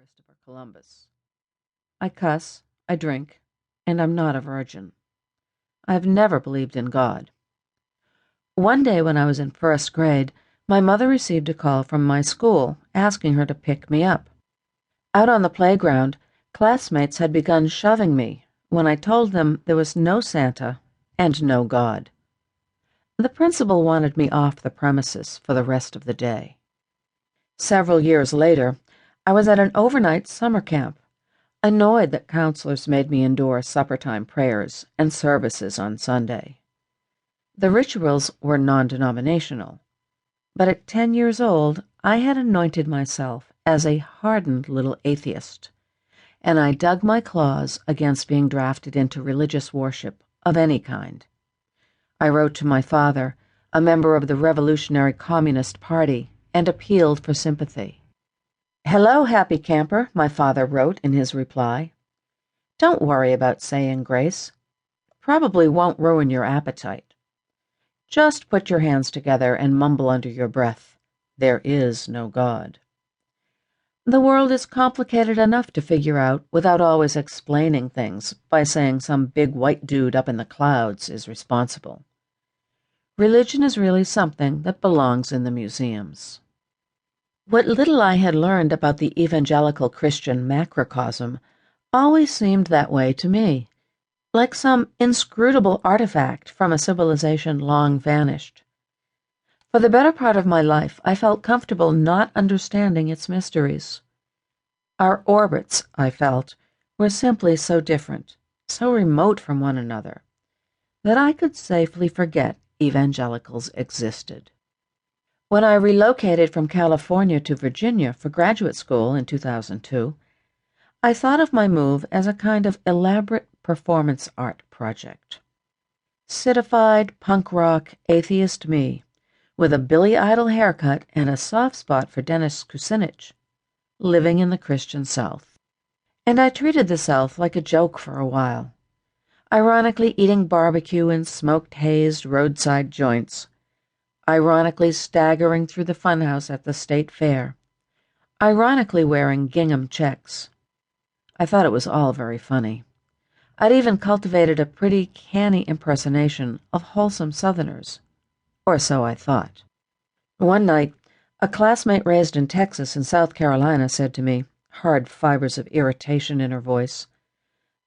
Christopher Columbus. I cuss, I drink, and I'm not a virgin. I've never believed in God. One day when I was in first grade, my mother received a call from my school asking her to pick me up. Out on the playground, classmates had begun shoving me when I told them there was no Santa and no God. The principal wanted me off the premises for the rest of the day. Several years later, I was at an overnight summer camp, annoyed that counselors made me endure supper-time prayers and services on Sunday. The rituals were non-denominational, but at 10 years old, I had anointed myself as a hardened little atheist, and I dug my claws against being drafted into religious worship of any kind. I wrote to my father, a member of the Revolutionary Communist Party, and appealed for sympathy. "Hello, happy camper," my father wrote in his reply. "Don't worry about saying grace. Probably won't ruin your appetite. Just put your hands together and mumble under your breath, 'There is no God.' The world is complicated enough to figure out without always explaining things by saying some big white dude up in the clouds is responsible. Religion is really something that belongs in the museums." What little I had learned about the evangelical Christian macrocosm always seemed that way to me, like some inscrutable artifact from a civilization long vanished. For the better part of my life, I felt comfortable not understanding its mysteries. Our orbits, I felt, were simply so different, so remote from one another, that I could safely forget evangelicals existed. When I relocated from California to Virginia for graduate school in 2002, I thought of my move as a kind of elaborate performance art project. Citified, punk rock, atheist me, with a Billy Idol haircut and a soft spot for Dennis Kucinich, living in the Christian South. And I treated the South like a joke for a while, ironically eating barbecue in smoked hazed roadside joints, ironically staggering through the funhouse at the state fair, ironically wearing gingham checks. I thought it was all very funny. I'd even cultivated a pretty canny impersonation of wholesome Southerners, or so I thought. One night, a classmate raised in Texas and South Carolina said to me, hard fibers of irritation in her voice,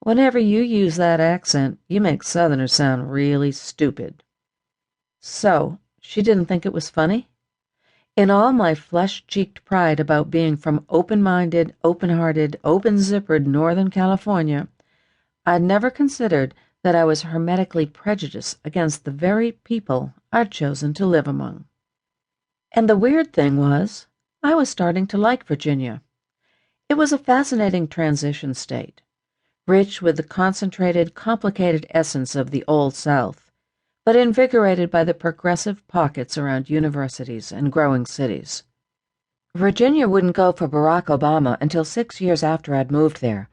"Whenever you use that accent, you make Southerners sound really stupid." So, she didn't think it was funny? In all my flush-cheeked pride about being from open-minded, open-hearted, open-zippered Northern California, I'd never considered that I was hermetically prejudiced against the very people I'd chosen to live among. And the weird thing was, I was starting to like Virginia. It was a fascinating transition state, rich with the concentrated, complicated essence of the Old South, but invigorated by the progressive pockets around universities and growing cities. Virginia wouldn't go for Barack Obama until 6 years after I'd moved there,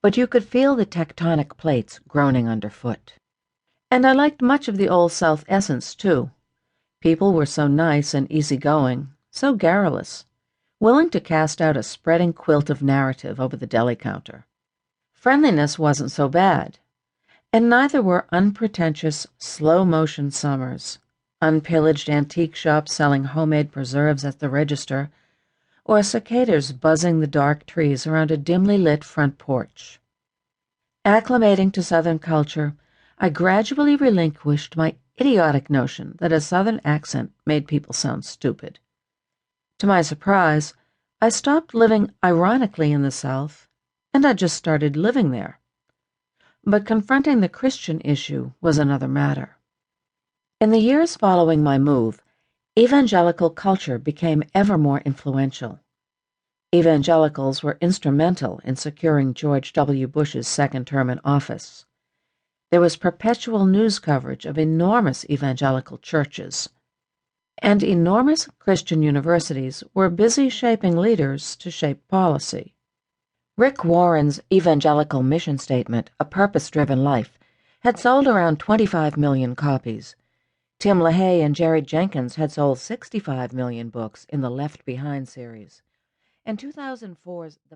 but you could feel the tectonic plates groaning underfoot. And I liked much of the Old South essence, too. People were so nice and easygoing, so garrulous, willing to cast out a spreading quilt of narrative over the deli counter. Friendliness wasn't so bad, and neither were unpretentious, slow-motion summers, unpillaged antique shops selling homemade preserves at the register, or cicadas buzzing the dark trees around a dimly lit front porch. Acclimating to Southern culture, I gradually relinquished my idiotic notion that a Southern accent made people sound stupid. To my surprise, I stopped living ironically in the South, and I just started living there. But confronting the Christian issue was another matter. In the years following my move, evangelical culture became ever more influential. Evangelicals were instrumental in securing George W. Bush's second term in office. There was perpetual news coverage of enormous evangelical churches, and enormous Christian universities were busy shaping leaders to shape policy. Rick Warren's evangelical mission statement, A Purpose-Driven Life, had sold around 25 million copies. Tim LaHaye and Jerry Jenkins had sold 65 million books in the Left Behind series. And 2004's The